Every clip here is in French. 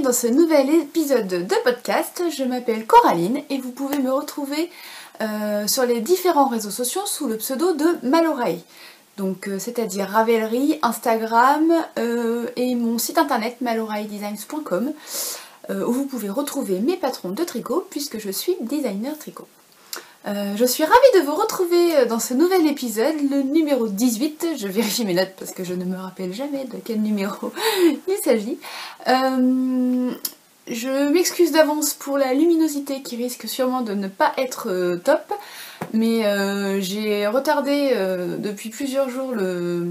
dans ce nouvel épisode de podcast. Je m'appelle Coraline et vous pouvez me retrouver sur les différents réseaux sociaux sous le pseudo de Maloreille. Donc c'est-à-dire Ravelry, Instagram et mon site internet maloreilledesigns.com où vous pouvez retrouver mes patrons de tricot puisque je suis designer tricot. Je suis ravie de vous retrouver dans ce nouvel épisode, le numéro 18. Je vérifie mes notes parce que je ne me rappelle jamais de quel numéro il s'agit. Je m'excuse d'avance pour la luminosité qui risque sûrement de ne pas être top, mais j'ai retardé depuis plusieurs jours le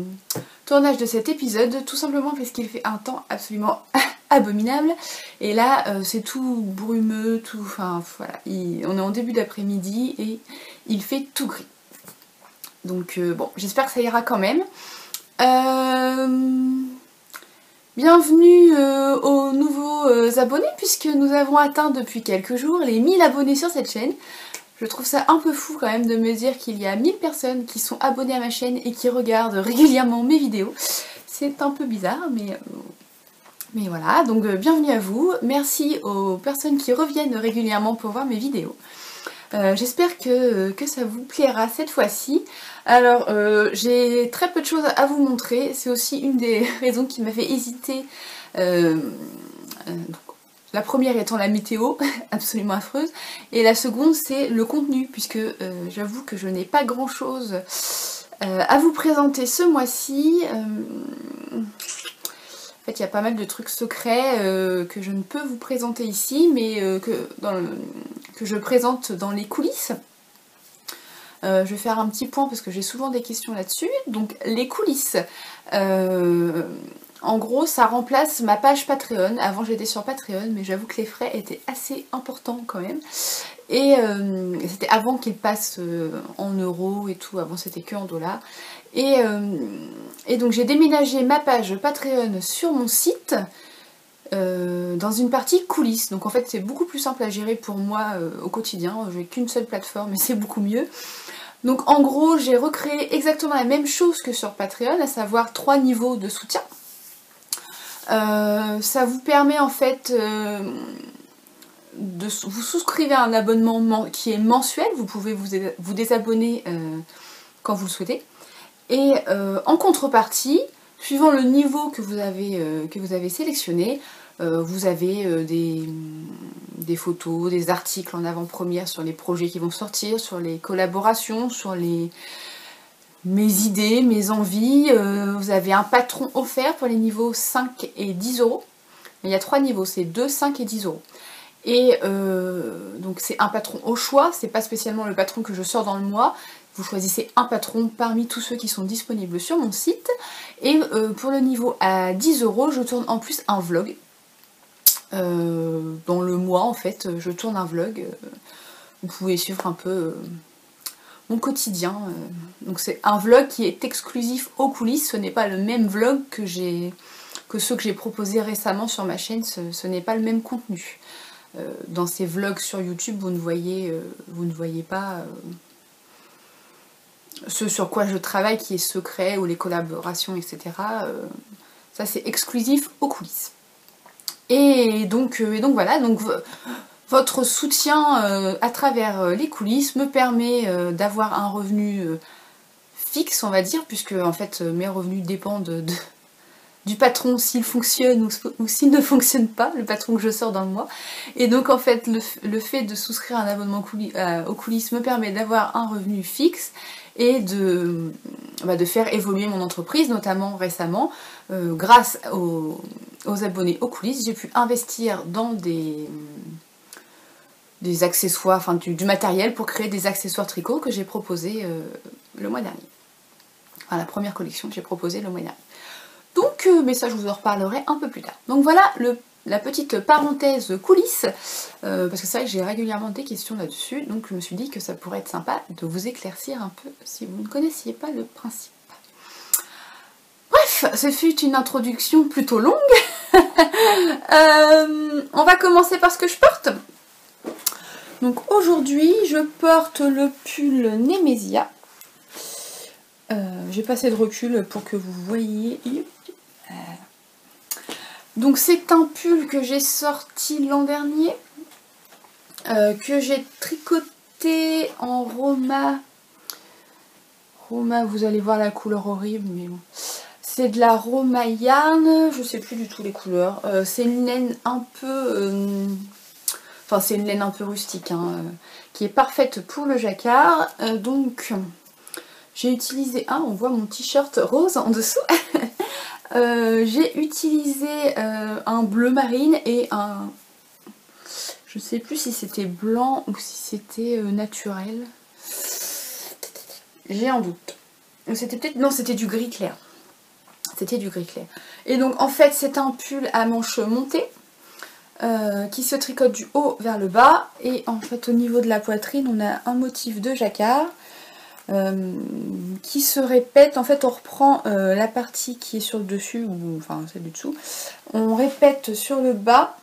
tournage de cet épisode, tout simplement parce qu'il fait un temps absolument abominable, et là c'est tout brumeux, tout, enfin voilà, on est en début d'après-midi et il fait tout gris. Donc bon, j'espère que ça ira quand même. Bienvenue aux nouveaux abonnés, puisque nous avons atteint depuis quelques jours les 1000 abonnés sur cette chaîne. Je trouve ça un peu fou quand même de me dire qu'il y a 1000 personnes qui sont abonnées à ma chaîne et qui regardent régulièrement mes vidéos. C'est un peu bizarre, mais voilà, donc bienvenue à vous. Merci aux personnes qui reviennent régulièrement pour voir mes vidéos. J'espère que ça vous plaira cette fois-ci. Alors, j'ai très peu de choses à vous montrer. C'est aussi une des raisons qui m'a fait hésiter. La première étant la météo, absolument affreuse. Et la seconde, c'est le contenu, puisque j'avoue que je n'ai pas grand-chose à vous présenter ce mois-ci. En fait, il y a pas mal de trucs secrets que je ne peux vous présenter ici, mais que je présente dans les coulisses. Je vais faire un petit point parce que j'ai souvent des questions là-dessus. Donc les coulisses, en gros ça remplace ma page Patreon. Avant j'étais sur Patreon, mais j'avoue que les frais étaient assez importants quand même. Et c'était avant qu'ils passent en euros et tout, avant c'était que en dollars. Et donc j'ai déménagé ma page Patreon sur mon site dans une partie coulisses. Donc en fait c'est beaucoup plus simple à gérer pour moi au quotidien. J'ai qu'une seule plateforme et c'est beaucoup mieux. Donc en gros j'ai recréé exactement la même chose que sur Patreon, à savoir 3 niveaux de soutien. Ça vous permet en fait de vous souscrivez à un abonnement qui est mensuel. Vous pouvez vous désabonner quand vous le souhaitez. Et en contrepartie, suivant le niveau que vous avez sélectionné, vous avez des photos, des articles en avant-première sur les projets qui vont sortir, sur les collaborations, sur mes idées, mes envies. Vous avez un patron offert pour les niveaux 5 et 10 euros. Il y a 3 niveaux, c'est 2, 5 et 10 euros. Et donc c'est un patron au choix, c'est pas spécialement le patron que je sors dans le mois. Vous choisissez un patron parmi tous ceux qui sont disponibles sur mon site. Et pour le niveau à 10 euros, je tourne en plus un vlog. Dans le mois en fait, je tourne un vlog. Vous pouvez suivre un peu mon quotidien. Donc c'est un vlog qui est exclusif aux coulisses. Ce n'est pas le même vlog que ceux que j'ai proposés récemment sur ma chaîne. Ce n'est pas le même contenu. Dans ces vlogs sur YouTube, vous ne voyez pas ce sur quoi je travaille qui est secret, ou les collaborations, etc. Ça c'est exclusif aux coulisses. Et donc voilà, donc votre soutien à travers les coulisses me permet d'avoir un revenu fixe, on va dire, puisque en fait mes revenus dépendent du patron, s'il fonctionne ou s'il ne fonctionne pas, le patron que je sors dans le mois. Et donc en fait le fait de souscrire un abonnement aux coulisses me permet d'avoir un revenu fixe et de faire évoluer mon entreprise, notamment récemment, grâce aux abonnés aux coulisses, j'ai pu investir dans des accessoires, enfin du matériel pour créer des accessoires tricot que j'ai proposé le mois dernier. Enfin la première collection que j'ai proposée le mois dernier. Donc, mais ça je vous en reparlerai un peu plus tard. Donc voilà la petite parenthèse coulisses, parce que c'est vrai que j'ai régulièrement des questions là-dessus, donc je me suis dit que ça pourrait être sympa de vous éclaircir un peu si vous ne connaissiez pas le principe. Bref, ce fut une introduction plutôt longue. On va commencer par ce que je porte. Donc aujourd'hui, je porte le pull Nemesia. J'ai pas assez de recul pour que vous voyez. Donc c'est un pull que j'ai sorti l'an dernier, que j'ai tricoté en Roma. Roma, vous allez voir la couleur horrible, mais bon. C'est de la Roma Yarn, je sais plus du tout les couleurs. C'est une laine un peu... Enfin, c'est une laine un peu rustique, hein, qui est parfaite pour le jacquard. Donc, j'ai utilisé... Ah, on voit mon t-shirt rose en dessous. J'ai utilisé un bleu marine et un... Je sais plus si c'était blanc ou si c'était naturel. J'ai un doute. C'était peut-être... Non, c'était du gris clair. C'était du gris clair. Et donc, en fait, c'est un pull à manches montées. Qui se tricote du haut vers le bas, et en fait au niveau de la poitrine on a un motif de jacquard qui se répète. En fait on reprend la partie qui est sur le dessus, ou enfin celle du dessous, on répète sur le bas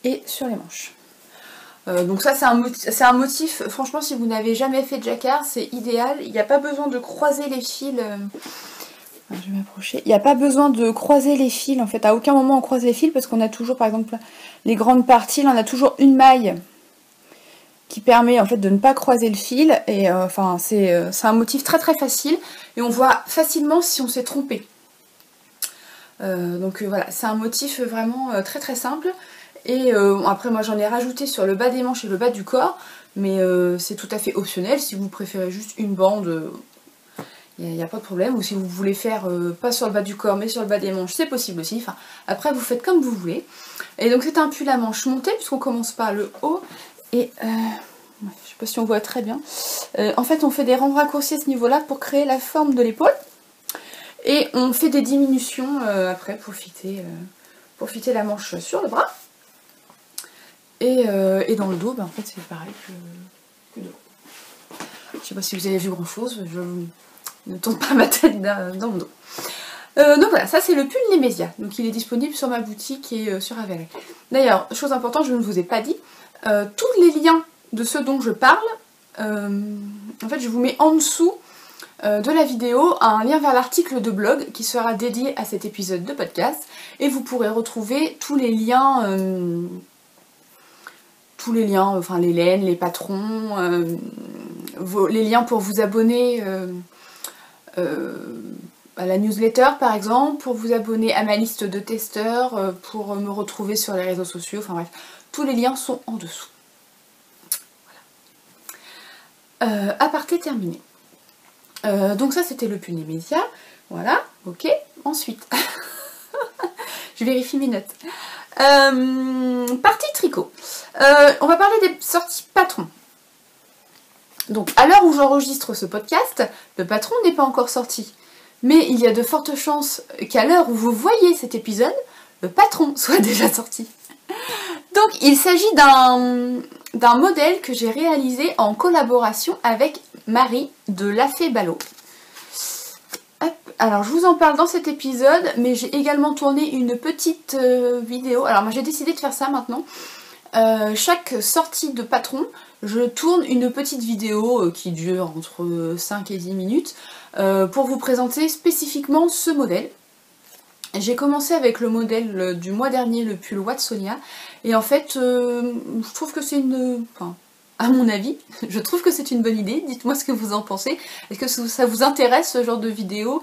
et sur les manches. Donc ça c'est un motif, franchement si vous n'avez jamais fait de jacquard c'est idéal, il n'y a pas besoin de croiser les fils. Je vais m'approcher. Il n'y a pas besoin de croiser les fils, en fait. À aucun moment on croise les fils parce qu'on a toujours, par exemple, les grandes parties, là on a toujours une maille qui permet en fait de ne pas croiser le fil. Et enfin, c'est un motif très très facile et on voit facilement si on s'est trompé. Donc voilà, c'est un motif vraiment très très simple. Et après moi j'en ai rajouté sur le bas des manches et le bas du corps, mais c'est tout à fait optionnel. Si vous préférez juste une bande... Il n'y a pas de problème, ou si vous voulez faire pas sur le bas du corps mais sur le bas des manches, c'est possible aussi. Enfin, après vous faites comme vous voulez. Et donc c'est un pull à manches montées puisqu'on commence par le haut. Et je sais pas si on voit très bien. En fait on fait des rangs raccourcis à ce niveau là pour créer la forme de l'épaule. Et on fait des diminutions après pour fitter la manche sur le bras. Et dans le dos, en fait c'est pareil que de haut. Je sais pas si vous avez vu grand chose, je ne tourne pas ma tête dans mon dos. Donc voilà, ça c'est le pull Nemesia. Donc il est disponible sur ma boutique et sur Ravelry. D'ailleurs, chose importante, je ne vous ai pas dit, tous les liens de ce dont je parle, en fait je vous mets en dessous de la vidéo un lien vers l'article de blog qui sera dédié à cet épisode de podcast. Et vous pourrez retrouver tous les liens, enfin les laines, les patrons, les liens pour vous abonner à la newsletter par exemple, pour vous abonner à ma liste de testeurs, pour me retrouver sur les réseaux sociaux, enfin bref, tous les liens sont en dessous. Voilà. Aparté terminé. Donc ça c'était le pull Nemesia, voilà, ok, ensuite, je vérifie mes notes. Partie tricot. On va parler des sorties patrons. Donc à l'heure où j'enregistre ce podcast, le patron n'est pas encore sorti. Mais il y a de fortes chances qu'à l'heure où vous voyez cet épisode, le patron soit déjà sorti. Donc il s'agit d'un modèle que j'ai réalisé en collaboration avec Marie de La Fée Ballot. Alors je vous en parle dans cet épisode, mais j'ai également tourné une petite vidéo. Alors moi j'ai décidé de faire ça maintenant. Chaque sortie de patron, je tourne une petite vidéo qui dure entre 5 et 10 minutes pour vous présenter spécifiquement ce modèle. J'ai commencé avec le modèle du mois dernier, le pull Watsonia, et en fait je trouve que c'est une... Enfin, à mon avis, je trouve que c'est une bonne idée. Dites-moi ce que vous en pensez. Est-ce que ça vous intéresse ce genre de vidéo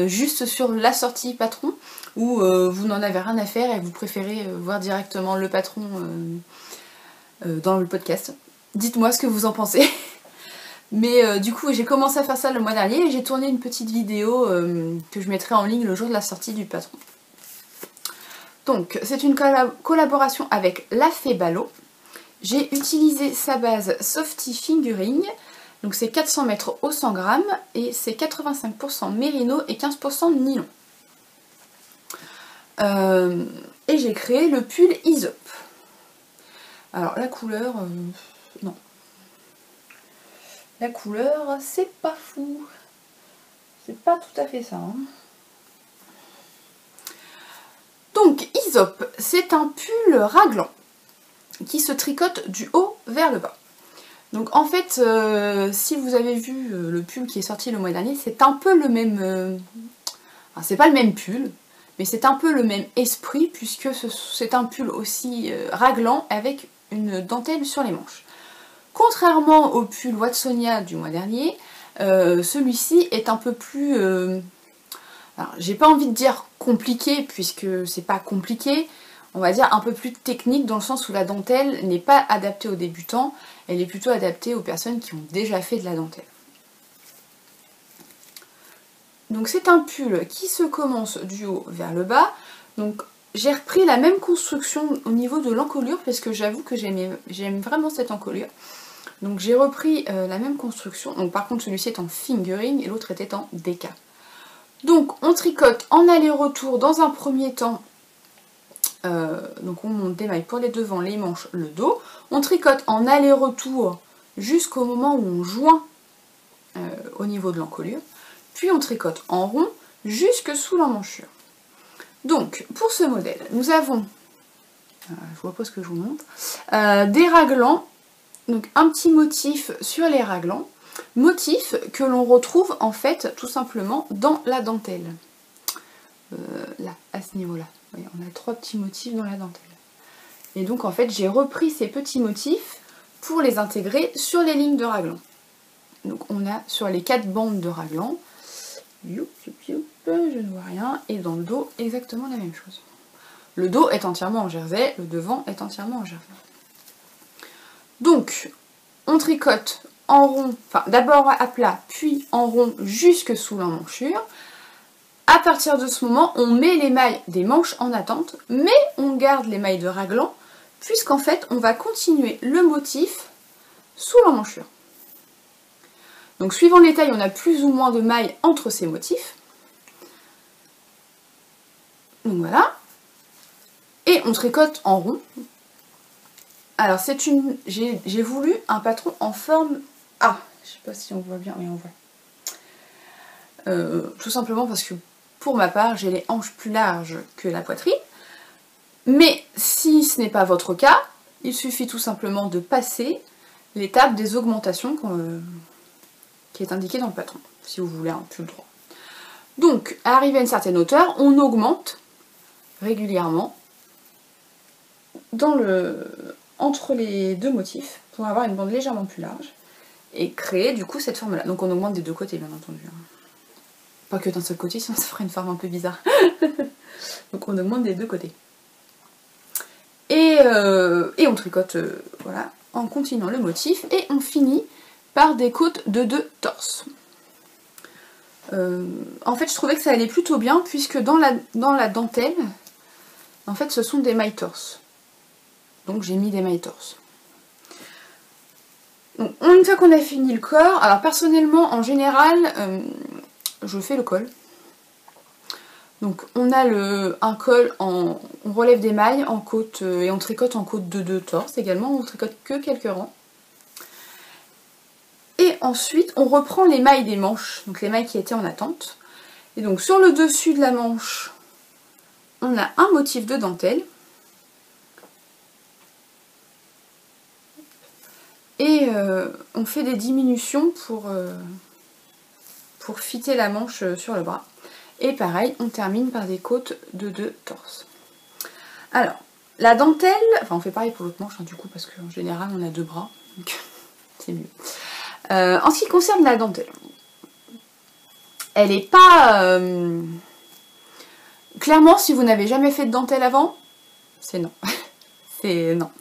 juste sur la sortie patron, ou vous n'en avez rien à faire et vous préférez voir directement le patron dans le podcast? Dites-moi ce que vous en pensez. Mais du coup j'ai commencé à faire ça le mois dernier et j'ai tourné une petite vidéo que je mettrai en ligne le jour de la sortie du patron. Donc c'est une collaboration avec La Fée Ballot. J'ai utilisé sa base Softy Fingering, donc c'est 400 mètres au 100 grammes et c'est 85% mérino et 15% nylon. Et j'ai créé le pull Isop. Alors la couleur, non. La couleur, c'est pas fou. C'est pas tout à fait ça. Hein. Donc Isop, c'est un pull raglan qui se tricote du haut vers le bas. Donc en fait, si vous avez vu le pull qui est sorti le mois dernier, c'est un peu le même... c'est pas le même pull, mais c'est un peu le même esprit puisque c'est un pull aussi raglant avec une dentelle sur les manches. Contrairement au pull Watsonia du mois dernier, celui-ci est un peu plus... alors, j'ai pas envie de dire compliqué puisque c'est pas compliqué, on va dire un peu plus technique dans le sens où la dentelle n'est pas adaptée aux débutants, elle est plutôt adaptée aux personnes qui ont déjà fait de la dentelle. Donc c'est un pull qui se commence du haut vers le bas. Donc j'ai repris la même construction au niveau de l'encolure parce que j'avoue que j'aime vraiment cette encolure. Donc j'ai repris la même construction. Donc par contre celui-ci est en fingering et l'autre était en déca. Donc on tricote en aller-retour dans un premier temps. Donc on monte des mailles pour les devants, les manches, le dos. On tricote en aller-retour jusqu'au moment où on joint au niveau de l'encolure. Puis on tricote en rond jusque sous l'emmanchure. Donc pour ce modèle, nous avons, je vois pas ce que je vous montre, des raglans, donc un petit motif sur les raglans, motif que l'on retrouve en fait tout simplement dans la dentelle. Là, à ce niveau-là, on a 3 petits motifs dans la dentelle. Et donc en fait j'ai repris ces petits motifs pour les intégrer sur les lignes de raglan. Donc on a sur les 4 bandes de raglan, je ne vois rien, et dans le dos exactement la même chose. Le dos est entièrement en jersey, le devant est entièrement en jersey. Donc on tricote en rond, enfin d'abord à plat, puis en rond jusque sous l'emmanchure. À partir de ce moment, on met les mailles des manches en attente, mais on garde les mailles de raglan, puisqu'en fait on va continuer le motif sous l'emmanchure. Donc suivant les tailles, on a plus ou moins de mailles entre ces motifs. Donc voilà. Et on tricote en rond. Alors c'est une... J'ai voulu un patron en forme... Ah, je sais pas si on voit bien, mais on voit. Tout simplement parce que pour ma part, j'ai les hanches plus larges que la poitrine. Mais si ce n'est pas votre cas, il suffit tout simplement de passer l'étape des augmentations qui est indiquée dans le patron, si vous voulez un pull droit. Donc, arrivé à une certaine hauteur, on augmente régulièrement entre les deux motifs pour avoir une bande légèrement plus large et créer du coup cette forme-là. Donc on augmente des deux côtés, bien entendu. Pas que d'un seul côté, sinon ça ferait une forme un peu bizarre. Donc on augmente des deux côtés. Et on tricote voilà, en continuant le motif et on finit par des côtes de 2 torses. En fait je trouvais que ça allait plutôt bien puisque dans la dentelle, en fait ce sont des mailles torses. Donc j'ai mis des mailles torses. Donc une fois qu'on a fini le corps, alors personnellement en général je fais le col. Donc on a un col, on relève des mailles en côte et on tricote en côte de 2 torses également, on tricote que quelques rangs. Et ensuite on reprend les mailles des manches, donc les mailles qui étaient en attente. Et donc sur le dessus de la manche, on a un motif de dentelle. Et on fait des diminutions pour fitter la manche sur le bras. Et pareil, on termine par des côtes de 2 torses. Alors, la dentelle, enfin on fait pareil pour l'autre manche hein, du coup, parce qu'en général on a 2 bras, donc c'est mieux. En ce qui concerne la dentelle, elle n'est pas... Clairement, si vous n'avez jamais fait de dentelle avant, c'est non. C'est non.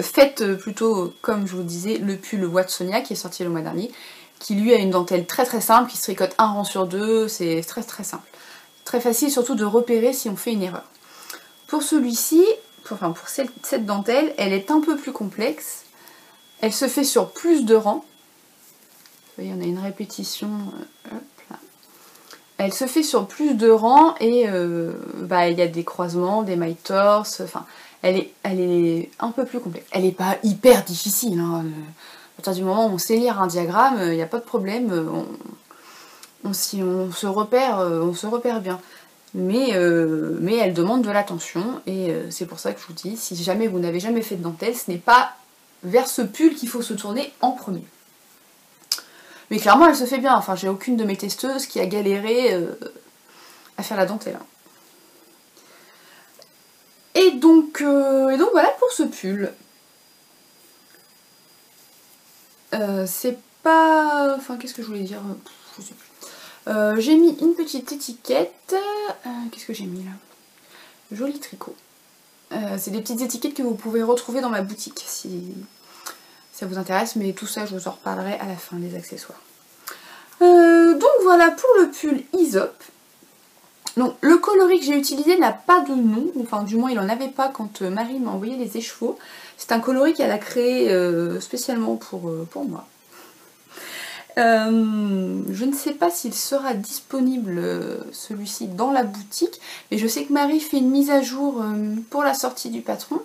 Faites plutôt, comme je vous disais, le pull Watsonia qui est sorti le mois dernier, qui lui a une dentelle très très simple, qui se tricote un rang sur 2, c'est très très simple. Très facile surtout de repérer si on fait une erreur. Pour celui-ci, pour cette dentelle, elle est un peu plus complexe. Elle se fait sur plus de rangs. Vous voyez, on a une répétition. Hop là. Elle se fait sur plus de rangs et il y a des croisements, des mailles torses, enfin... Elle est un peu plus complexe. Elle n'est pas hyper difficile. Hein. À partir du moment où on sait lire un diagramme, il n'y a pas de problème. On se repère bien. Mais elle demande de l'attention. Et c'est pour ça que je vous dis, si jamais vous n'avez jamais fait de dentelle, ce n'est pas vers ce pull qu'il faut se tourner en premier. Mais clairement, elle se fait bien. Enfin, j'ai aucune de mes testeuses qui a galéré à faire la dentelle. Donc voilà pour ce pull. C'est pas... Enfin, qu'est-ce que je voulais dire? Je sais plus. J'ai mis une petite étiquette. Qu'est-ce que j'ai mis là? Joli tricot. C'est des petites étiquettes que vous pouvez retrouver dans ma boutique si ça vous intéresse, mais tout ça je vous en reparlerai à la fin, les accessoires. Donc voilà pour le pull Aesop. Donc le coloris que j'ai utilisé n'a pas de nom, enfin du moins il n'en avait pas quand Marie m'a envoyé les écheveaux. C'est un coloris qu'elle a créé spécialement pour moi. Je ne sais pas s'il sera disponible celui-ci dans la boutique, mais je sais que Marie fait une mise à jour pour la sortie du patron.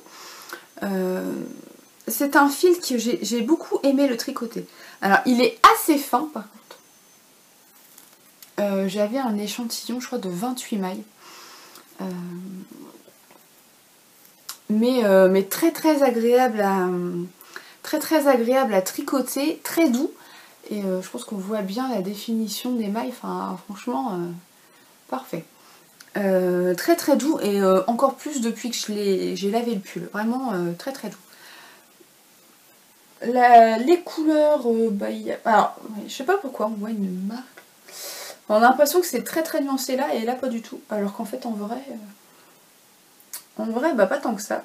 C'est un fil que j'ai beaucoup aimé le tricoter. Alors il est assez fin par contre. J'avais un échantillon je crois de 28 mailles. Mais très agréable à tricoter, très doux. Et je pense qu'on voit bien la définition des mailles, enfin franchement parfait. Très doux et encore plus depuis que j'ai lavé le pull, vraiment très doux. Les couleurs, alors je sais pas pourquoi on voit une marque. On a l'impression que c'est très nuancé là et là pas du tout, alors qu'en fait en vrai pas tant que ça.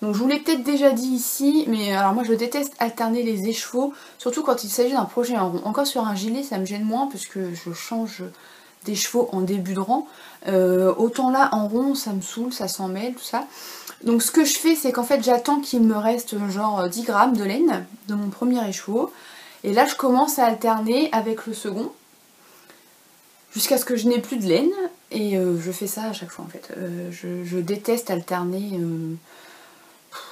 Donc je vous l'ai peut-être déjà dit ici, mais alors moi je déteste alterner les écheveaux, surtout quand il s'agit d'un projet en rond. Encore sur un gilet ça me gêne moins parce que je change d'écheveaux en début de rang. Autant là en rond ça me saoule, ça s'en mêle, tout ça. Donc ce que je fais c'est qu'en fait j'attends qu'il me reste genre 10 grammes de laine de mon premier écheveau. Et là je commence à alterner avec le second. Jusqu'à ce que je n'ai plus de laine. Et je fais ça à chaque fois en fait. Je déteste alterner...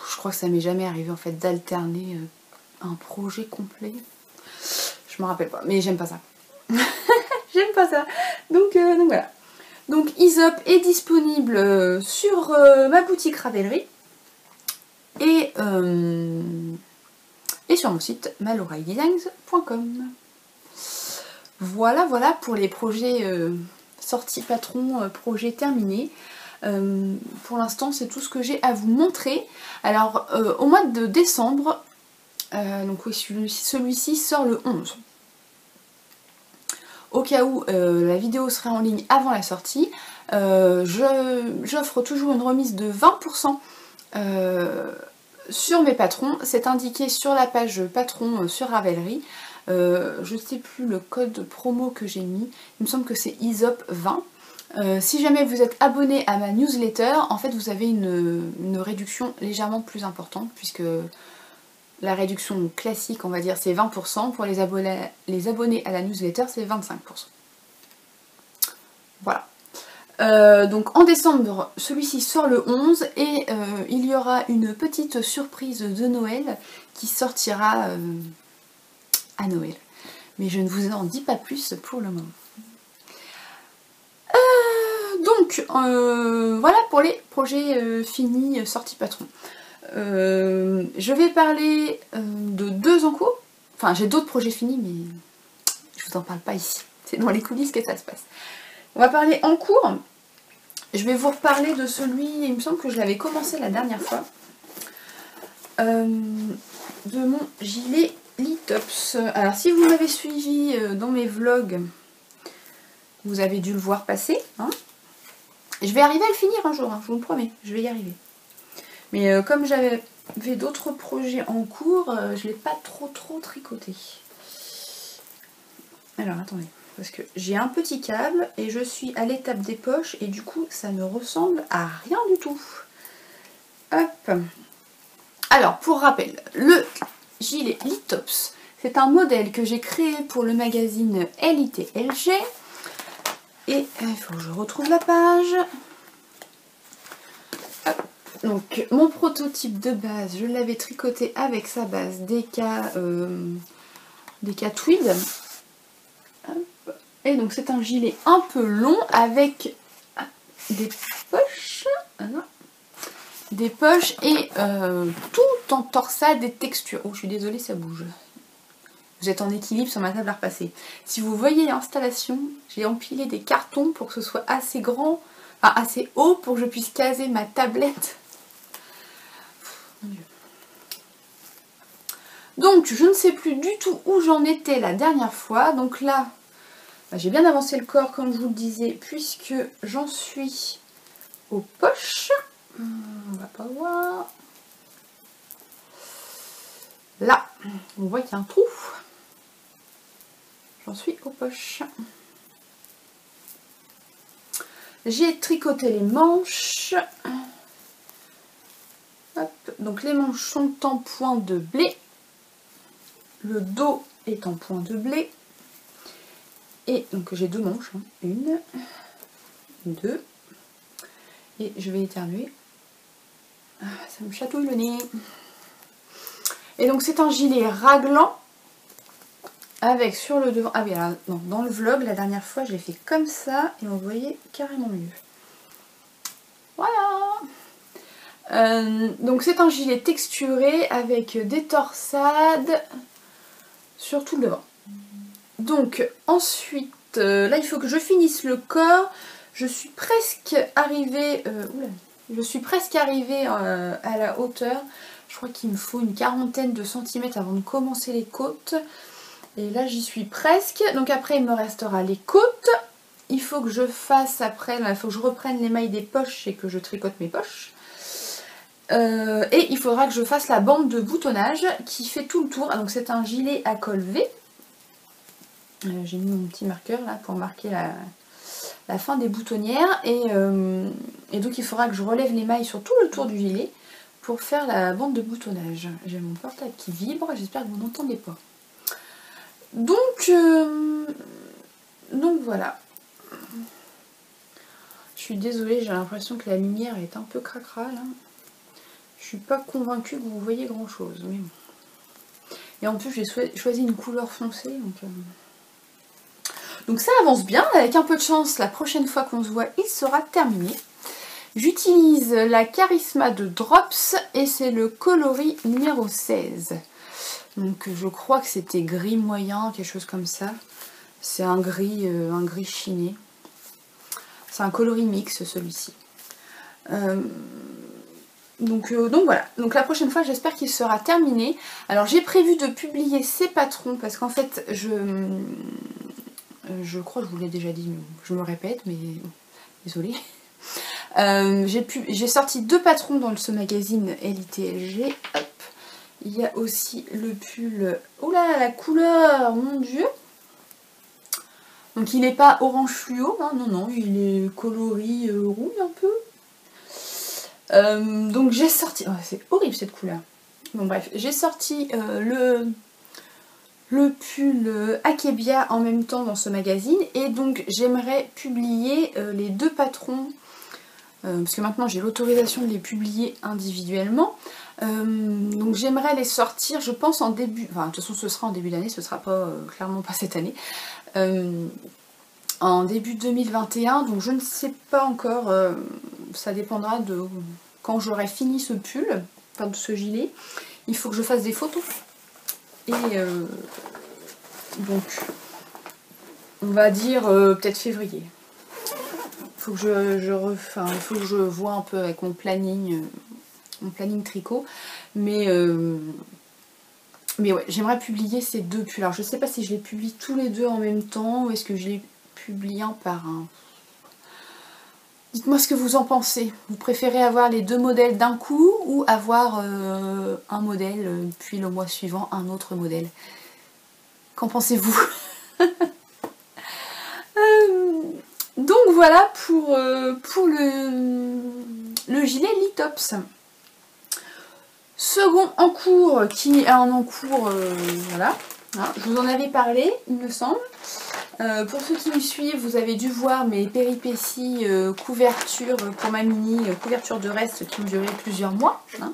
je crois que ça m'est jamais arrivé en fait d'alterner un projet complet. Je me rappelle pas, mais j'aime pas ça. J'aime pas ça. Donc voilà. Donc Aesop est disponible sur ma boutique Ravelry et sur mon site maloraidesigns.com. Voilà pour les projets sortis patron, projets terminés. Pour l'instant c'est tout ce que j'ai à vous montrer. Alors au mois de décembre, donc oui celui-ci sort le 11. Au cas où la vidéo serait en ligne avant la sortie, j'offre toujours une remise de 20% sur mes patrons. C'est indiqué sur la page patron sur Ravelry. Je ne sais plus le code promo que j'ai mis, il me semble que c'est Aesop 20. Si jamais vous êtes abonné à ma newsletter, en fait vous avez une réduction légèrement plus importante, puisque la réduction classique on va dire c'est 20%, pour les abonnés à la newsletter c'est 25%. Voilà. Donc en décembre celui-ci sort le 11 et il y aura une petite surprise de Noël qui sortira à Noël. Mais je ne vous en dis pas plus pour le moment. Donc voilà pour les projets finis sortis patron. Je vais parler de 2 en cours. Enfin j'ai d'autres projets finis mais je vous en parle pas ici. C'est dans les coulisses que ça se passe. On va parler en cours. Je vais vous reparler de celui, il me semble que je l'avais commencé la dernière fois. De mon gilet Litops. Alors si vous m'avez suivi dans mes vlogs, vous avez dû le voir passer. Hein. Je vais arriver à le finir un jour, hein, je vous le promets, je vais y arriver. Mais comme j'avais d'autres projets en cours, je ne l'ai pas trop tricoté. Alors attendez, parce que j'ai un petit câble et je suis à l'étape des poches et du coup ça ne ressemble à rien du tout. Hop. Alors pour rappel, le gilet Litops, c'est un modèle que j'ai créé pour le magazine LITLG. Et il faut que je retrouve la page. Hop. Donc mon prototype de base, je l'avais tricoté avec sa base DK Tweed. Hop. Et donc c'est un gilet un peu long avec des poches. Des poches et tout en torsade et textures. Oh je suis désolée ça bouge. Vous êtes en équilibre sur ma table à repasser. Si vous voyez l'installation, j'ai empilé des cartons pour que ce soit assez grand assez haut pour que je puisse caser ma tablette. Mon Dieu. Donc je ne sais plus du tout où j'en étais la dernière fois. Donc là, j'ai bien avancé le corps comme je vous le disais, puisque j'en suis aux poches. On va pas voir. Là, on voit qu'il y a un trou. J'en suis aux poches. J'ai tricoté les manches. Hop. Donc les manches sont en point de blé. Le dos est en point de blé. Et donc j'ai 2 manches. Une, 2. Et je vais éternuer. Ça me chatouille le nez. Et donc c'est un gilet raglan. Avec sur le devant... Ah oui, alors, non, dans le vlog, la dernière fois, je l'ai fait comme ça. Et on voyait carrément mieux. Voilà. Donc c'est un gilet texturé avec des torsades sur tout le devant. Donc ensuite, là il faut que je finisse le corps. Je suis presque arrivée à la hauteur. Je crois qu'il me faut une 40aine de centimètres avant de commencer les côtes. Et là j'y suis presque. Donc après il me restera les côtes. Il faut que je fasse après, il faut que je reprenne les mailles des poches et que je tricote mes poches. Et il faudra que je fasse la bande de boutonnage qui fait tout le tour. Donc c'est un gilet à col V. J'ai mis mon petit marqueur là pour marquer la fin des boutonnières. Et donc il faudra que je relève les mailles sur tout le tour du gilet pour faire la bande de boutonnage. J'ai mon portable qui vibre, j'espère que vous n'entendez pas. Donc voilà. Je suis désolée, j'ai l'impression que la lumière est un peu cracra là. Je suis pas convaincue que vous voyez grand chose, mais bon. Et en plus j'ai choisi une couleur foncée, donc ça avance bien. Avec un peu de chance, la prochaine fois qu'on se voit, il sera terminé. J'utilise la Charisma de Drops et c'est le coloris numéro 16. Donc je crois que c'était gris moyen, quelque chose comme ça. C'est un gris chiné. C'est un coloris mix celui-ci. Donc voilà, donc la prochaine fois j'espère qu'il sera terminé. Alors j'ai prévu de publier ces patrons parce qu'en fait je crois que je vous l'ai déjà dit, je me répète mais désolée. J'ai sorti 2 patrons dans ce magazine LITLG. Hop. Il y a aussi le pull, oh là la couleur, mon dieu. Donc il n'est pas orange fluo, hein, non, il est coloris rouille un peu. Donc j'ai sorti, oh, c'est horrible cette couleur. Bon bref, j'ai sorti le pull Akebia en même temps dans ce magazine. Et donc j'aimerais publier les 2 patrons, parce que maintenant j'ai l'autorisation de les publier individuellement. Donc j'aimerais les sortir, je pense en début, enfin de toute façon ce sera en début d'année, ce sera pas clairement pas cette année. En début 2021, donc je ne sais pas encore, ça dépendra de quand j'aurai fini ce pull, enfin de ce gilet. Il faut que je fasse des photos. Et donc, on va dire peut-être février. Il faut que il faut que je vois un peu avec mon planning tricot. Mais ouais, j'aimerais publier ces 2 pulls. Alors je ne sais pas si je les publie tous les 2 en même temps ou est-ce que je les publie un par un. Dites-moi ce que vous en pensez. Vous préférez avoir les 2 modèles d'un coup ou avoir un modèle puis le mois suivant un autre modèle? Qu'en pensez-vous? Donc voilà pour le gilet Litops. Second en cours qui est un en cours, voilà. Hein, je vous en avais parlé, il me semble. Pour ceux qui me suivent, vous avez dû voir mes péripéties couverture pour ma mini, couverture de reste qui ont duré plusieurs mois. Hein.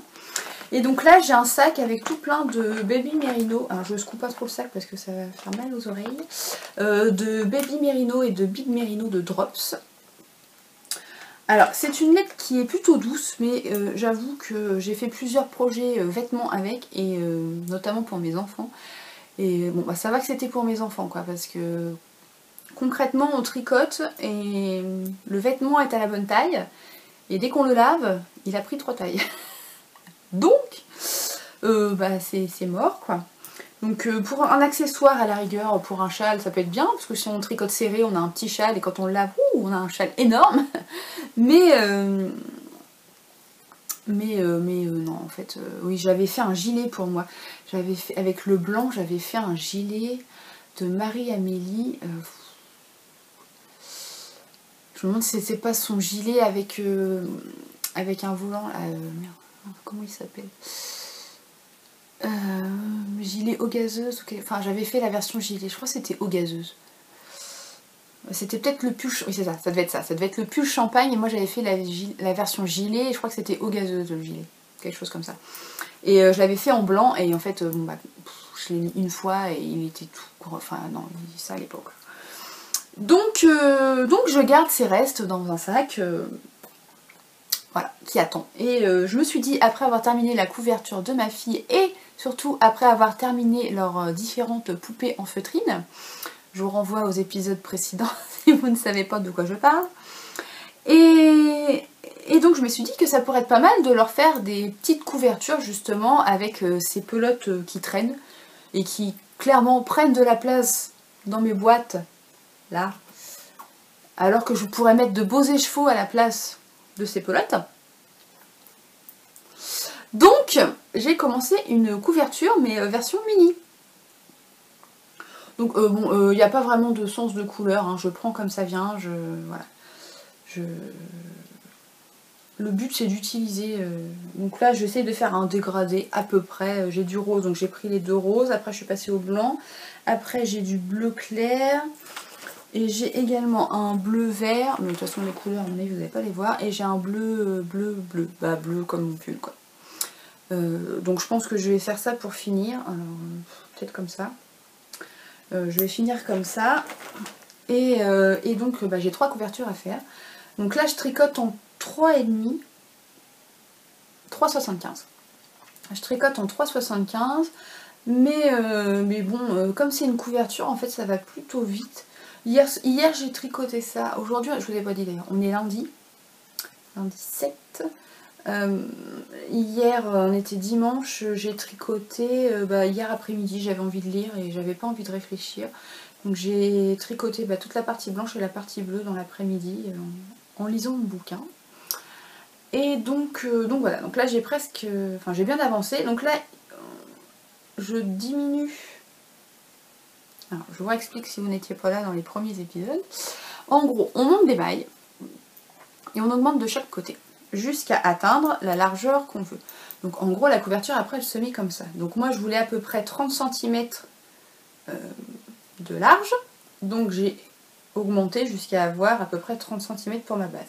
Et donc là, j'ai un sac avec tout plein de Baby Merino. Alors je ne secoue pas trop le sac parce que ça va faire mal aux oreilles. De Baby Merino et de Big Merino de Drops. Alors c'est une lettre qui est plutôt douce, mais j'avoue que j'ai fait plusieurs projets vêtements avec, et notamment pour mes enfants. Et bon, bah, ça va que c'était pour mes enfants, quoi, parce que concrètement on tricote et le vêtement est à la bonne taille et dès qu'on le lave il a pris 3 tailles. Donc bah c'est mort quoi. Donc pour un accessoire à la rigueur, pour un châle ça peut être bien parce que si on tricote serré on a un petit châle et quand on le lave on a un châle énorme. Mais non en fait oui j'avais fait un gilet pour moi. J'avais fait avec le blanc, j'avais fait un gilet de Marie-Amélie. Je me demande si c'est pas son gilet avec un volant. Merde, comment il s'appelle gilet eau gazeuse. Enfin j'avais fait la version gilet, je crois que c'était eau gazeuse. C'était peut-être le pull, oui c'est ça, ça devait être ça. Ça devait être le pull champagne et moi j'avais fait la version gilet et je crois que c'était eau gazeuse le gilet. Quelque chose comme ça. Et je l'avais fait en blanc et en fait bon, bah, je l'ai mis une fois et il était tout gros. Enfin non, ça à l'époque. Donc je garde ces restes dans un sac voilà, qui attend. Et je me suis dit, après avoir terminé la couverture de ma fille et surtout après avoir terminé leurs différentes poupées en feutrine, je vous renvoie aux épisodes précédents si vous ne savez pas de quoi je parle. Et donc je me suis dit que ça pourrait être pas mal de leur faire des petites couvertures justement avec ces pelotes qui traînent et qui clairement prennent de la place dans mes boîtes, là. Alors que je pourrais mettre de beaux écheveaux à la place de ces pelotes. Donc j'ai commencé une couverture mais version mini. Donc bon, il n'y a pas vraiment de sens de couleur, hein. Je prends comme ça vient, voilà. Le but c'est d'utiliser, donc là j'essaie de faire un dégradé à peu près, j'ai du rose donc j'ai pris les 2 roses, après je suis passée au blanc, après j'ai du bleu clair, et j'ai également un bleu vert, mais de toute façon les couleurs à mon avis vous n'allez pas les voir, et j'ai un bleu, bah bleu comme mon pull quoi. Donc je pense que je vais faire ça pour finir, alors peut-être comme ça. Je vais finir comme ça, et donc bah, j'ai 3 couvertures à faire. Donc là je tricote en 3,5, 3,75. Je tricote en 3,75, mais bon, comme c'est une couverture, en fait ça va plutôt vite. Hier j'ai tricoté ça, aujourd'hui, je vous ai pas dit d'ailleurs, on est lundi 7. Hier on était dimanche, j'ai tricoté, hier après-midi j'avais envie de lire et j'avais pas envie de réfléchir. Donc j'ai tricoté toute la partie blanche et la partie bleue dans l'après-midi en lisant mon bouquin. Et donc voilà, donc là j'ai presque, enfin j'ai bien avancé, donc là je diminue. Alors je vous explique si vous n'étiez pas là dans les premiers épisodes. En gros, on monte des mailles et on augmente de chaque côté jusqu'à atteindre la largeur qu'on veut. Donc en gros la couverture après elle se met comme ça. Donc moi je voulais à peu près 30 cm de large, donc j'ai augmenté jusqu'à avoir à peu près 30 cm pour ma base.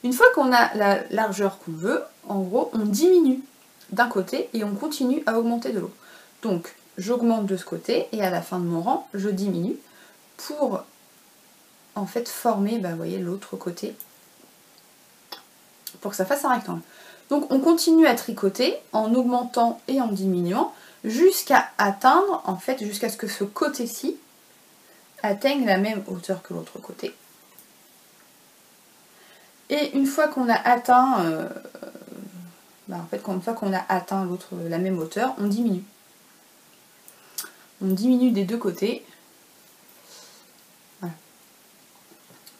Une fois qu'on a la largeur qu'on veut, en gros on diminue d'un côté et on continue à augmenter de l'autre. Donc j'augmente de ce côté et à la fin de mon rang je diminue pour en fait former, vous voyez, l'autre côté, pour que ça fasse un rectangle. Donc on continue à tricoter en augmentant et en diminuant jusqu'à atteindre, en fait, jusqu'à ce que ce côté-ci atteigne la même hauteur que l'autre côté. Et une fois qu'on a atteint, une fois qu'on a atteint la même hauteur, on diminue. On diminue des deux côtés. Voilà.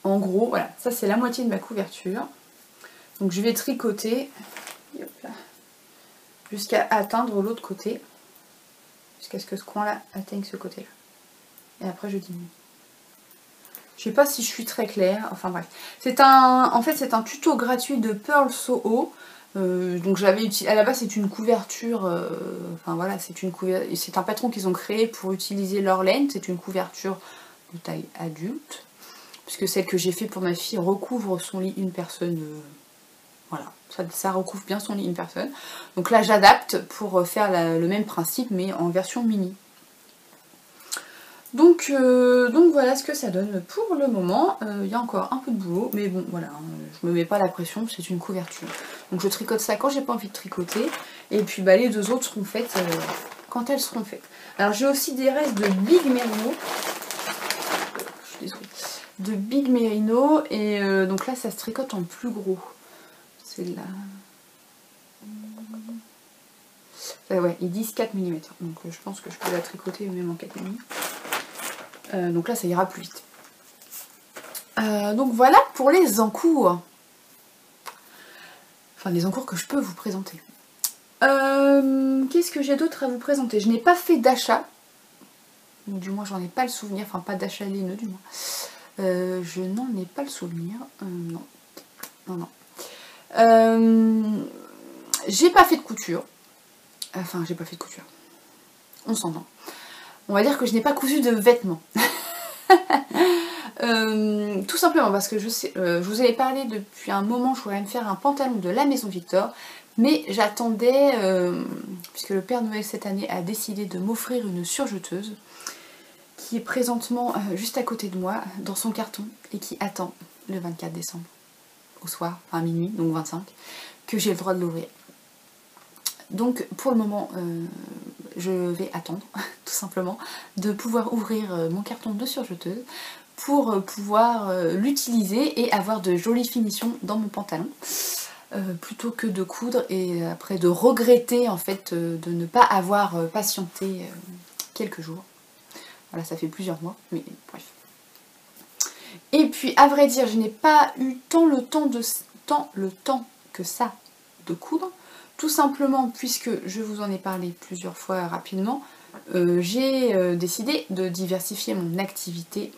En gros, voilà, ça c'est la moitié de ma couverture. Donc je vais tricoter jusqu'à atteindre l'autre côté, jusqu'à ce que ce coin-là atteigne ce côté-là. Et après je diminue. Je sais pas si je suis très claire, enfin bref. En fait c'est un tuto gratuit de Pearl Soho. Donc j'avais utilisé, à la base c'est une couverture, enfin voilà, c'est un patron qu'ils ont créé pour utiliser leur laine. C'est une couverture de taille adulte, puisque celle que j'ai fait pour ma fille recouvre son lit une personne. Voilà, ça recouvre bien son lit une personne. Donc là j'adapte pour faire le même principe mais en version mini. Donc voilà ce que ça donne pour le moment. Il y a encore un peu de boulot, mais bon voilà, je me mets pas la pression, c'est une couverture. Donc je tricote ça quand j'ai pas envie de tricoter, et puis les 2 autres seront faites quand elles seront faites. Alors j'ai aussi des restes de Big Merino. Je suis désolée. de Big Merino. Et donc là, ça se tricote en plus gros. C'est là. Ouais, ils disent 4 mm. Donc je pense que je peux la tricoter même en 4 mm. Donc là, ça ira plus vite. Donc voilà pour les encours. Enfin, les encours que je peux vous présenter. Qu'est-ce que j'ai d'autre à vous présenter? Je n'ai pas fait d'achat. Du moins, j'en ai pas le souvenir. Enfin, pas d'achat laineux, du moins. Je n'en ai pas le souvenir. Non. Non, non. J'ai pas fait de couture. Enfin, j'ai pas fait de couture. On s'entend. On va dire que je n'ai pas cousu de vêtements. Tout simplement parce que je vous avais parlé depuis un moment, je voulais me faire un pantalon de la Maison Victor, mais j'attendais, puisque le Père Noël cette année a décidé de m'offrir une surjeteuse, qui est présentement juste à côté de moi, dans son carton, et qui attend le 24 décembre, au soir, enfin à minuit, donc 25, que j'ai le droit de l'ouvrir. Donc pour le moment, je vais attendre, tout simplement, de pouvoir ouvrir mon carton de surjeteuse, pour pouvoir l'utiliser et avoir de jolies finitions dans mon pantalon, plutôt que de coudre et après de regretter en fait de ne pas avoir patienté quelques jours. Voilà, ça fait plusieurs mois, mais bref. Et puis à vrai dire, je n'ai pas eu tant le temps que ça de coudre, tout simplement puisque je vous en ai parlé plusieurs fois rapidement, j'ai décidé de diversifier mon activité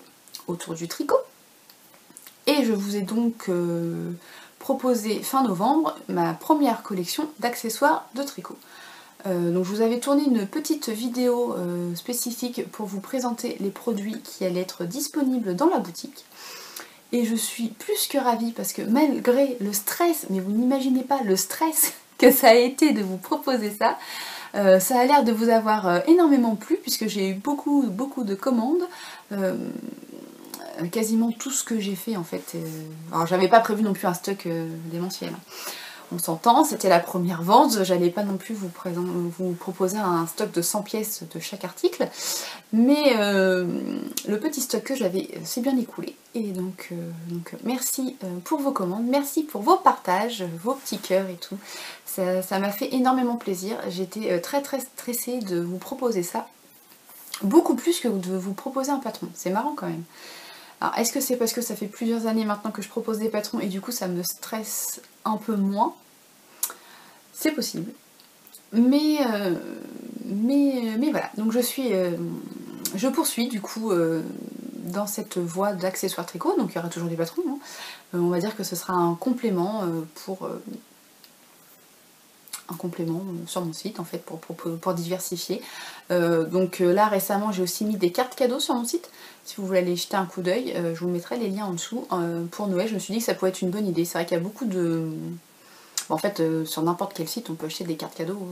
autour du tricot, et je vous ai donc proposé fin novembre ma première collection d'accessoires de tricot. Donc je vous avais tourné une petite vidéo spécifique pour vous présenter les produits qui allaient être disponibles dans la boutique, et je suis plus que ravie parce que malgré le stress, mais vous n'imaginez pas le stress que ça a été de vous proposer ça, ça a l'air de vous avoir énormément plu puisque j'ai eu beaucoup de commandes. Quasiment tout ce que j'ai fait en fait. Alors j'avais pas prévu non plus un stock démentiel. On s'entend, c'était la première vente, j'allais pas non plus vous proposer un stock de 100 pièces de chaque article, mais le petit stock que j'avais s'est bien écoulé. Et donc merci pour vos commandes, merci pour vos partages, vos petits cœurs et tout. Ça m'a fait énormément plaisir, j'étais très stressée de vous proposer ça, beaucoup plus que de vous proposer un patron, c'est marrant quand même. Alors est-ce que c'est parce que ça fait plusieurs années maintenant que je propose des patrons et du coup ça me stresse un peu moins? C'est possible. Mais voilà, donc je poursuis du coup dans cette voie d'accessoires tricot, donc il y aura toujours des patrons, hein. On va dire que ce sera un complément sur mon site en fait pour diversifier. Donc là récemment j'ai aussi mis des cartes cadeaux sur mon site, si vous voulez aller jeter un coup d'œil, je vous mettrai les liens en dessous. Pour Noël je me suis dit que ça pourrait être une bonne idée, c'est vrai qu'il y a beaucoup de... En fait sur n'importe quel site on peut acheter des cartes cadeaux,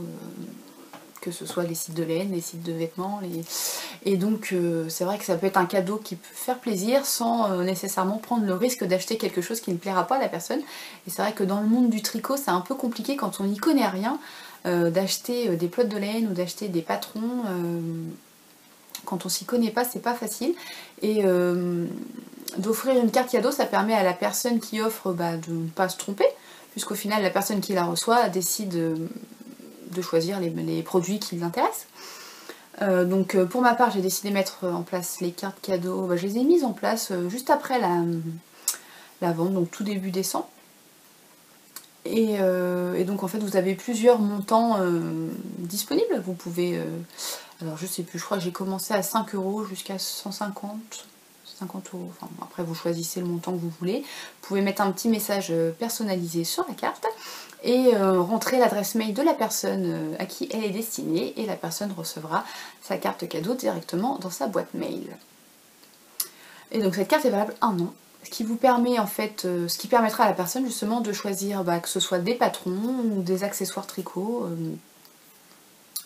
que ce soit les sites de laine, les sites de vêtements, et donc c'est vrai que ça peut être un cadeau qui peut faire plaisir sans nécessairement prendre le risque d'acheter quelque chose qui ne plaira pas à la personne. Et c'est vrai que dans le monde du tricot c'est un peu compliqué quand on n'y connaît rien, d'acheter des pelotes de laine ou d'acheter des patrons. Quand on s'y connaît pas, c'est pas facile. Et d'offrir une carte cadeau, ça permet à la personne qui offre de ne pas se tromper, puisqu'au final la personne qui la reçoit décide de choisir les produits qui l'intéressent. Donc pour ma part j'ai décidé de mettre en place les cartes cadeaux, je les ai mises en place juste après la vente, donc tout début décembre. Et donc en fait vous avez plusieurs montants disponibles, vous pouvez... alors je sais plus, je crois que j'ai commencé à 5 € jusqu'à 150 €, enfin après vous choisissez le montant que vous voulez. Vous pouvez mettre un petit message personnalisé sur la carte et rentrer l'adresse mail de la personne à qui elle est destinée, et la personne recevra sa carte cadeau directement dans sa boîte mail. Et donc cette carte est valable 1 an, ce qui vous permet en fait, ce qui permettra à la personne justement de choisir que ce soit des patrons ou des accessoires tricot,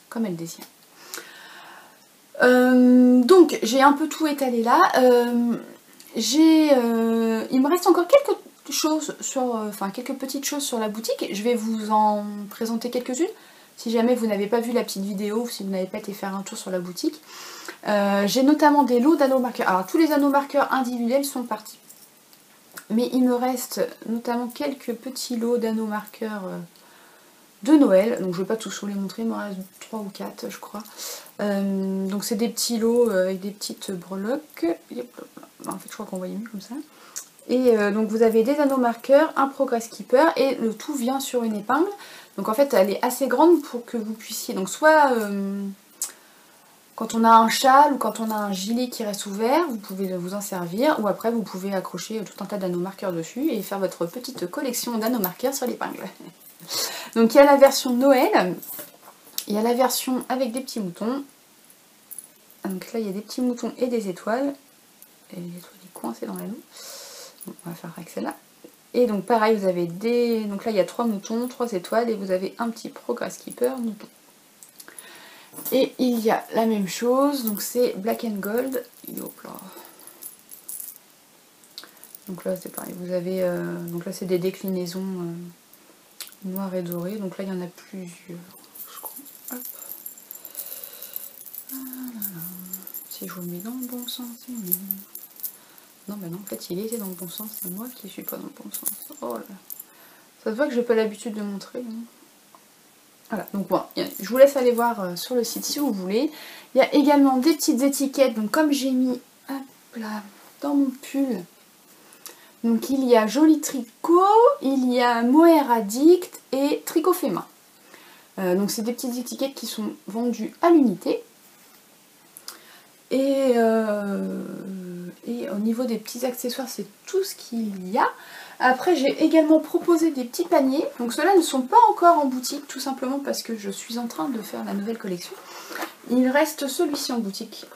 comme elle désire. Donc j'ai un peu tout étalé là. Il me reste encore quelques petites choses sur la boutique. Je vais vous en présenter quelques-unes si jamais vous n'avez pas vu la petite vidéo ou si vous n'avez pas été faire un tour sur la boutique. J'ai notamment des lots d'anneaux marqueurs. Alors tous les anneaux marqueurs individuels sont partis. Mais il me reste notamment quelques petits lots d'anneaux marqueurs de Noël. Donc je ne vais pas tous vous les montrer, il me reste 3 ou 4 je crois. Donc c'est des petits lots avec des petites breloques. En fait je crois qu'on voyait mieux comme ça. Et donc vous avez des anneaux marqueurs, un Progress Keeper et le tout vient sur une épingle. Donc en fait elle est assez grande pour que vous puissiez, donc soit quand on a un châle ou quand on a un gilet qui reste ouvert, vous pouvez vous en servir, ou après vous pouvez accrocher tout un tas d'anneaux marqueurs dessus et faire votre petite collection d'anneaux marqueurs sur l'épingle. Donc il y a la version Noël, il y a la version avec des petits moutons. Donc là il y a des petits moutons et des étoiles. Et l'étoile est coincée dans l'anneau. Bon, on va faire avec celle-là. Et donc pareil, vous avez des... Donc là il y a 3 moutons, 3 étoiles et vous avez un petit Progress Keeper mouton. Et il y a la même chose, donc c'est Black and Gold. Hop là. Donc là c'est pareil, vous avez... donc là c'est des déclinaisons noires et dorées. Donc là il y en a plusieurs, je crois. Hop. Si je vous le mets dans le bon sens, c'est mieux. Non, bah non, en fait il était dans le bon sens, c'est moi qui suis pas dans le bon sens. Oh là. Ça se voit que j'ai pas l'habitude de montrer. Hein. Voilà, donc bon, je vous laisse aller voir sur le site si vous voulez. Il y a également des petites étiquettes, donc comme j'ai mis hop là, dans mon pull. Donc il y a Joli Tricot, il y a Mohair Addict et Tricot fait main. Donc c'est des petites étiquettes qui sont vendues à l'unité. Et au niveau des petits accessoires, c'est tout ce qu'il y a. Après, j'ai également proposé des petits paniers. Donc ceux-là ne sont pas encore en boutique, tout simplement parce que je suis en train de faire la nouvelle collection. Il reste celui-ci en boutique.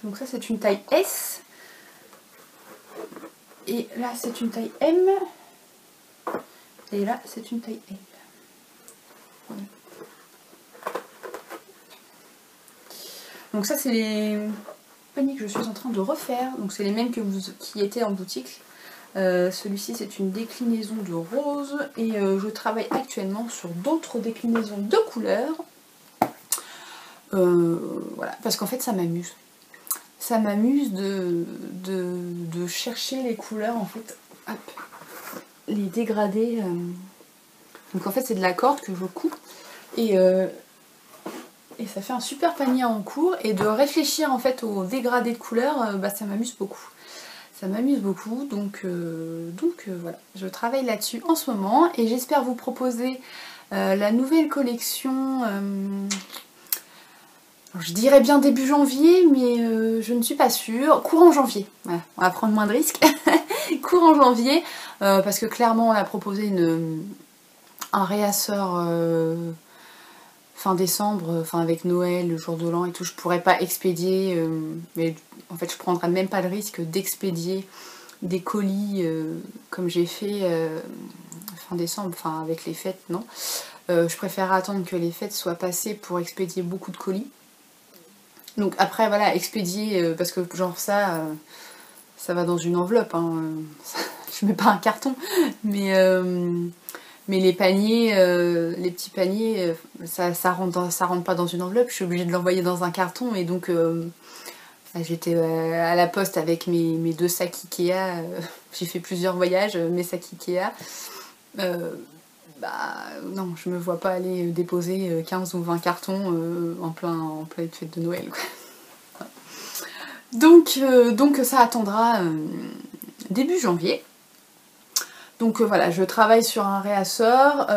Donc ça, c'est une taille S. Et là, c'est une taille M. Et là, c'est une taille L. Voilà. Donc ça, c'est les paniers que je suis en train de refaire. Donc c'est les mêmes qui étaient en boutique. Celui-ci c'est une déclinaison de rose et je travaille actuellement sur d'autres déclinaisons de couleurs. Voilà, parce qu'en fait ça m'amuse. Ça m'amuse de chercher les couleurs en fait. Hop, les dégradés. Donc en fait c'est de la corde que je couds et ça fait un super panier en cours et de réfléchir en fait aux dégradés de couleurs, bah, ça m'amuse beaucoup. Ça m'amuse beaucoup, donc voilà, je travaille là-dessus en ce moment et j'espère vous proposer la nouvelle collection, je dirais bien début janvier, mais je ne suis pas sûre, courant janvier, voilà, on va prendre moins de risques, courant janvier, parce que clairement on a proposé un réassort fin décembre, enfin avec Noël, le jour de l'an et tout, je pourrais pas expédier, mais en fait je prendrais même pas le risque d'expédier des colis comme j'ai fait fin décembre, enfin avec les fêtes, non. Je préfère attendre que les fêtes soient passées pour expédier beaucoup de colis. Donc après voilà, expédier, parce que genre ça va dans une enveloppe, hein, je mets pas un carton, mais les paniers, les petits paniers, ça rentre pas dans une enveloppe, je suis obligée de l'envoyer dans un carton et donc j'étais à la poste avec mes 2 sacs Ikea, j'ai fait plusieurs voyages, mes sacs Ikea, bah non, je me vois pas aller déposer 15 ou 20 cartons en pleine fête de Noël, quoi. Donc ça attendra début janvier. Donc voilà, je travaille sur un réassort.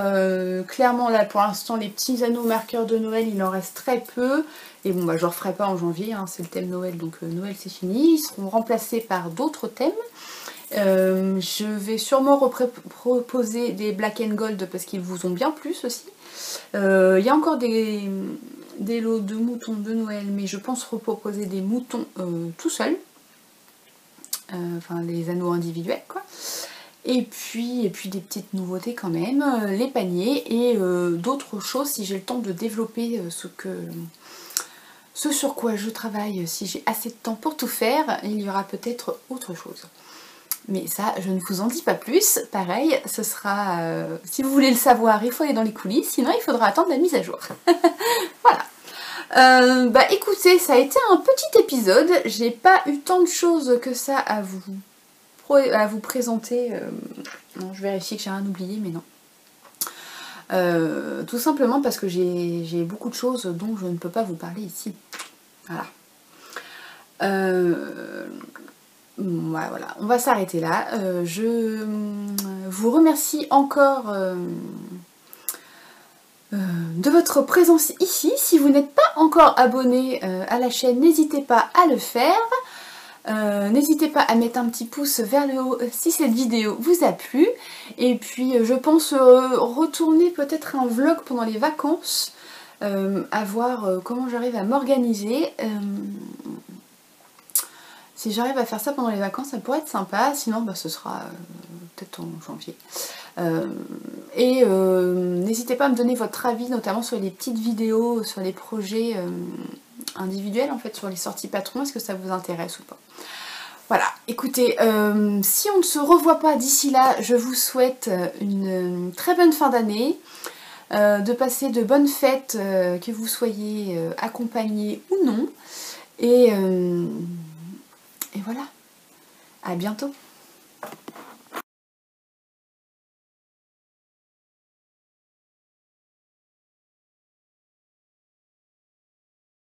Clairement là pour l'instant les petits anneaux marqueurs de Noël il en reste très peu. Et bon bah je ne referai pas en janvier, hein, c'est le thème Noël, donc Noël c'est fini. Ils seront remplacés par d'autres thèmes. Je vais sûrement proposer des Black and Gold parce qu'ils vous ont bien plu aussi. Il y a encore des lots de moutons de Noël, mais je pense reproposer des moutons tout seuls. Enfin les anneaux individuels quoi. Et puis des petites nouveautés quand même, les paniers et d'autres choses si j'ai le temps de développer ce sur quoi je travaille. Si j'ai assez de temps pour tout faire, il y aura peut-être autre chose. Mais ça, je ne vous en dis pas plus. Pareil, ce sera... si vous voulez le savoir, il faut aller dans les coulisses, sinon il faudra attendre la mise à jour. Voilà. Bah écoutez, ça a été un petit épisode. J'ai pas eu tant de choses que ça à vous présenter. Non, je vérifie que j'ai rien oublié, mais non. Tout simplement parce que j'ai beaucoup de choses dont je ne peux pas vous parler ici. Voilà. Voilà, on va s'arrêter là. Je vous remercie encore de votre présence ici. Si vous n'êtes pas encore abonné à la chaîne, n'hésitez pas à le faire. N'hésitez pas à mettre un petit pouce vers le haut si cette vidéo vous a plu. Et puis je pense retourner peut-être un vlog pendant les vacances, à voir comment j'arrive à m'organiser. Si j'arrive à faire ça pendant les vacances, ça pourrait être sympa. Sinon, bah, ce sera peut-être en janvier. N'hésitez pas à me donner votre avis, notamment sur les petites vidéos, sur les projets individuels, en fait, sur les sorties patrons. Est-ce que ça vous intéresse ou pas? Voilà, écoutez, si on ne se revoit pas d'ici là, je vous souhaite une très bonne fin d'année, de passer de bonnes fêtes, que vous soyez accompagnés ou non. Et voilà, à bientôt.